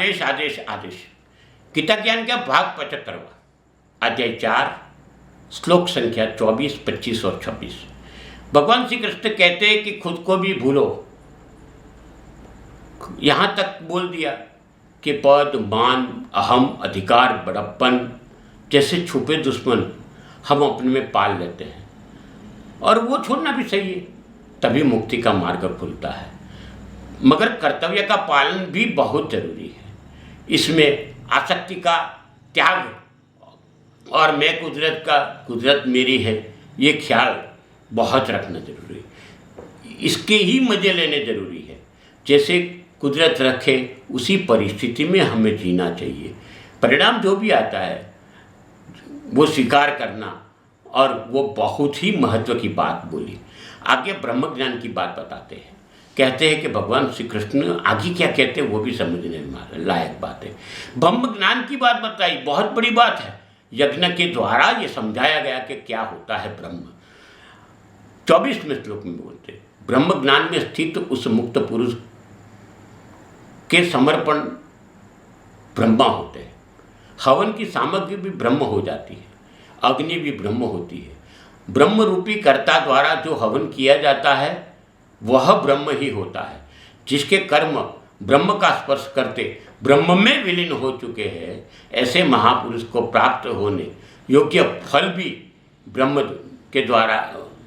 आदेश आदेश आदेश। गीता ज्ञान का भाग 75वां, अध्याय 4, श्लोक संख्या 24, 25 और 26। भगवान श्री कृष्ण कहते हैं कि खुद को भी भूलो। यहां तक बोल दिया कि पद, मान, अहम, अधिकार, बड़प्पन जैसे छुपे दुश्मन हम अपने में पाल लेते हैं, और वो छोड़ना भी सही है, तभी मुक्ति का मार्ग खुलता है। मगर कर्तव्य का पालन भी बहुत जरूरी है। इसमें आसक्ति का त्याग और मैं कुदरत मेरी है, ये ख्याल बहुत रखना जरूरी है। इसके ही मजे लेने जरूरी है। जैसे कुदरत रखे उसी परिस्थिति में हमें जीना चाहिए। परिणाम जो भी आता है वो स्वीकार करना, और वो बहुत ही महत्व की बात बोली। आगे ब्रह्म ज्ञान की बात बताते हैं। कहते हैं कि भगवान श्री कृष्ण आगे क्या कहते हैं वो भी समझने लायक बात है। ब्रह्म ज्ञान की बात बताई, बहुत बड़ी बात है। यज्ञ के द्वारा ये समझाया गया कि क्या होता है ब्रह्म। 24वें श्लोक में बोलते, ब्रह्म ज्ञान में स्थित उस मुक्त पुरुष के समर्पण ब्रह्मा होते हैं। हवन की सामग्री भी ब्रह्म हो जाती है, अग्नि भी ब्रह्म होती है। ब्रह्म रूपी कर्ता द्वारा जो हवन किया जाता है वह ब्रह्म ही होता है। जिसके कर्म ब्रह्म का स्पर्श करते ब्रह्म में विलीन हो चुके हैं, ऐसे महापुरुष को प्राप्त होने योग्य फल भी ब्रह्म के द्वारा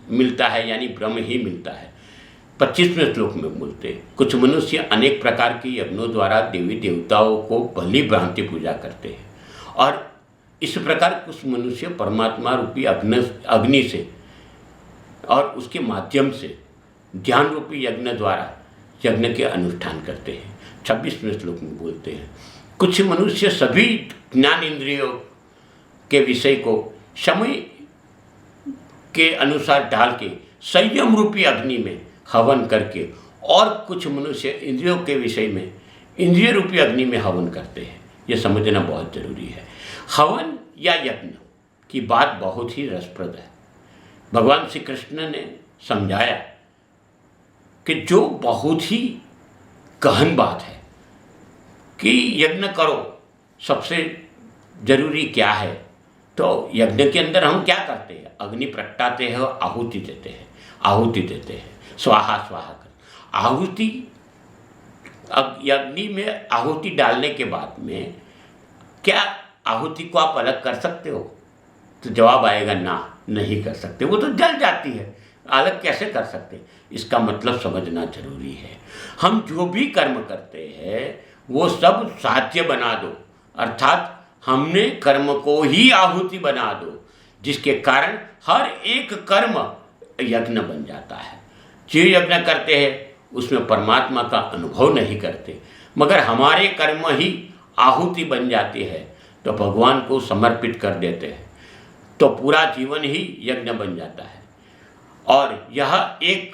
मिलता है, यानी ब्रह्म ही मिलता है। 25वें श्लोक में बोलते, कुछ मनुष्य अनेक प्रकार के यज्ञों द्वारा देवी देवताओं को भली भ्रांति पूजा करते हैं, और इस प्रकार कुछ मनुष्य परमात्मा रूपी अग्नि से और उसके माध्यम से ज्ञान रूपी यज्ञ द्वारा यज्ञ के अनुष्ठान करते हैं। 26वें श्लोक में बोलते हैं, कुछ मनुष्य सभी ज्ञान इंद्रियों के विषय को समय के अनुसार डाल के संयम रूपी अग्नि में हवन करके, और कुछ मनुष्य इंद्रियों के विषय में इंद्रिय रूपी अग्नि में हवन करते हैं। यह समझना बहुत जरूरी है। हवन या यज्ञ की बात बहुत ही रसप्रद है। भगवान श्री कृष्ण ने समझाया कि जो बहुत ही गहन बात है कि यज्ञ करो, सबसे जरूरी क्या है। तो यज्ञ के अंदर हम क्या करते हैं? अग्नि प्रगटाते हैं और आहुति देते हैं, स्वाहा स्वाहा कर आहुति। अग्नि में आहुति डालने के बाद में क्या आहुति को आप अलग कर सकते हो? तो जवाब आएगा ना, नहीं कर सकते, वो तो जल जाती है, अलग कैसे कर सकते? इसका मतलब समझना जरूरी है। हम जो भी कर्म करते हैं वो सब साध्य बना दो, अर्थात हमने कर्म को ही आहुति बना दो, जिसके कारण हर एक कर्म यज्ञ बन जाता है। जो यज्ञ करते हैं उसमें परमात्मा का अनुभव नहीं करते, मगर हमारे कर्म ही आहुति बन जाती है, तो भगवान को समर्पित कर देते हैं, तो पूरा जीवन ही यज्ञ बन जाता है। और यह एक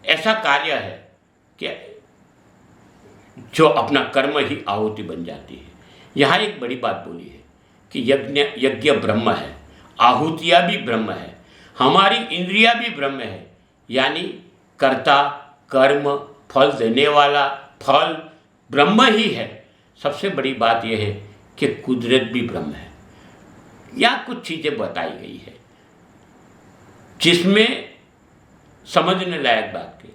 ऐसा कार्य है कि जो अपना कर्म ही आहुति बन जाती है। यहाँ एक बड़ी बात बोली है कि यज्ञ ब्रह्म है, आहुतियाँ भी ब्रह्म है, हमारी इंद्रियाँ भी ब्रह्म है, यानी कर्ता, कर्म, फल देने वाला फल ब्रह्म ही है। सबसे बड़ी बात यह है कि कुदरत भी ब्रह्म है। यहाँ कुछ चीज़ें बताई गई है जिसमें समझने लायक बात है।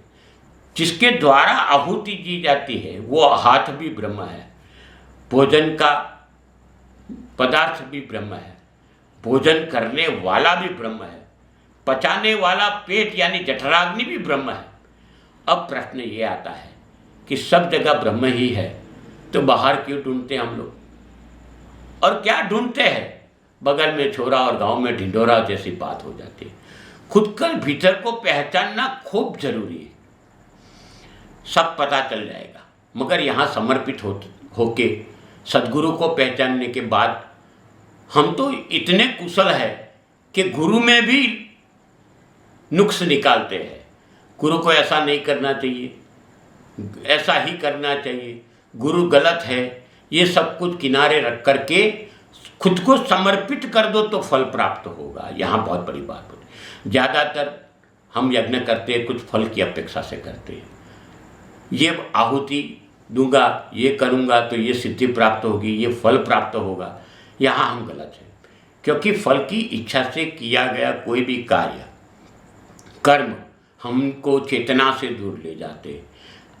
जिसके द्वारा आहुति दी जाती है वो हाथ भी ब्रह्म है, भोजन का पदार्थ भी ब्रह्म है, भोजन करने वाला भी ब्रह्म है, पचाने वाला पेट यानी जठराग्नि भी ब्रह्म है। अब प्रश्न ये आता है कि सब जगह ब्रह्म ही है, तो बाहर क्यों ढूंढते हैं हम लोग? और क्या ढूंढते हैं? बगल में छोरा और गांव में ढिंडोरा जैसी बात हो जाती है। खुद कर भीतर को पहचानना खूब जरूरी है, सब पता चल जाएगा। मगर यहाँ समर्पित होके सदगुरु को पहचानने के बाद हम तो इतने कुशल है कि गुरु में भी नुक्स निकालते हैं। गुरु को ऐसा नहीं करना चाहिए, ऐसा ही करना चाहिए, गुरु गलत है, ये सब कुछ किनारे रख करके खुद को समर्पित कर दो तो फल प्राप्त होगा। यहाँ बहुत बड़ी बात होती। ज़्यादातर हम यज्ञ करते हैं कुछ फल की अपेक्षा से करते हैं। ये आहुति दूंगा, ये करूँगा तो ये सिद्धि प्राप्त होगी, ये फल प्राप्त होगा, यहाँ हम गलत हैं। क्योंकि फल की इच्छा से किया गया कोई भी कार्य, कर्म हमको चेतना से दूर ले जाते हैं,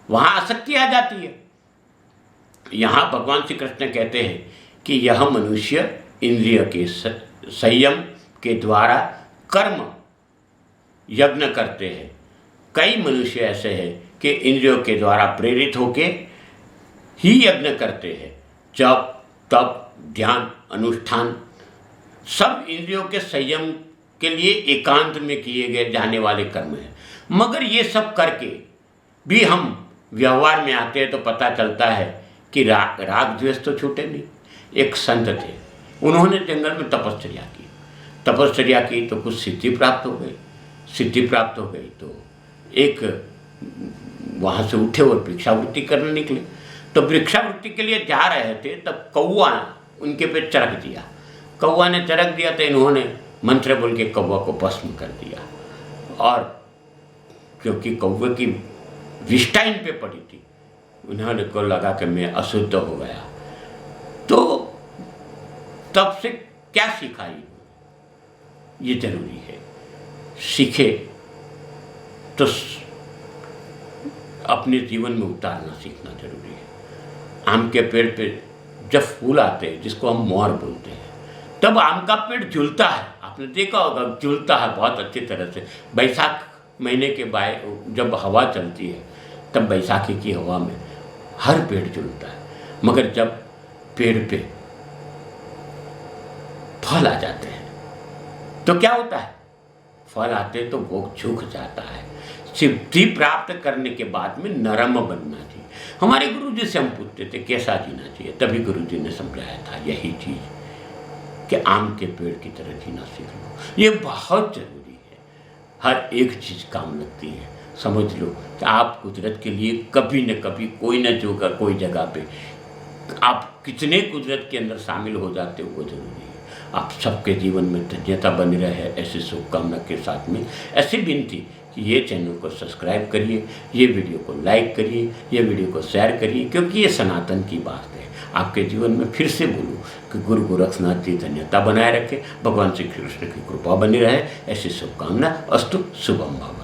वहाँ आसक्ति आ जाती है। यहाँ भगवान श्री कृष्ण कहते हैं कि यह मनुष्य इंद्रिय के संयम के द्वारा कर्म यज्ञ करते हैं। कई मनुष्य ऐसे हैं कि इंद्रियों के द्वारा प्रेरित होके ही यज्ञ करते हैं। जप, तप, ध्यान, अनुष्ठान सब इंद्रियों के संयम के लिए एकांत में किए गए जाने वाले कर्म हैं। मगर ये सब करके भी हम व्यवहार में आते हैं तो पता चलता है कि राग द्वेष तो छूटे नहीं। एक संत थे, उन्होंने जंगल में तपस्या की तो कुछ सिद्धि प्राप्त हो गई। तो एक वहाँ से उठे और भिक्षावृत्ति करने निकले। तो भिक्षावृत्ति के लिए जा रहे थे, तब कौवा उनके पे चरक दिया। कौवा ने चरक दिया तो इन्होंने मंत्र बोल के कौवा को भस्म कर दिया। और क्योंकि कौवे की विष्ठा इन पे पड़ी थी, उन्होंने को लगा कि मैं अशुद्ध हो गया। तो तब से क्या सीखा ये जरूरी है, सीखे तो अपने जीवन में उतारना सीखना जरूरी है। आम के पेड़ पे जब फूल आते हैं, जिसको हम मोर बोलते हैं, तब आम का पेड़ झूलता है। आपने देखा होगा, झूलता है बहुत अच्छी तरह से। बैसाख महीने के बाद जब हवा चलती है, तब बैसाखी की हवा में हर पेड़ झूलता है। मगर जब पेड़ पे फल आ जाते हैं तो क्या होता है? फल आते तो वो झुक जाता है। सिद्धि प्राप्त करने के बाद में नरम बनना चाहिए। हमारे गुरु जी से हम पूछते थे कैसा जीना चाहिए, तभी गुरु जी ने समझाया था यही चीज़ कि आम के पेड़ की तरह जीना सीख लो। ये बहुत ज़रूरी है, हर एक चीज़ काम लगती है। समझ लो कि आप कुदरत के लिए कभी न कभी कोई न जो कोई जगह पे आप कितने कुदरत के अंदर शामिल हो जाते हो, वो जरूरी है। आप सबके जीवन में धन्यता बनी रहे, ऐसी शुभकामना के साथ में ऐसी विनती कि ये चैनल को सब्सक्राइब करिए, ये वीडियो को लाइक करिए, ये वीडियो को शेयर करिए, क्योंकि ये सनातन की बात है। आपके जीवन में फिर से बोलूँ कि गुरु गोरखनाथ जी धन्यता बनाए रखें, भगवान श्री कृष्ण की कृपा बनी रहे, ऐसी शुभकामना। अस्तु, शुभम भव।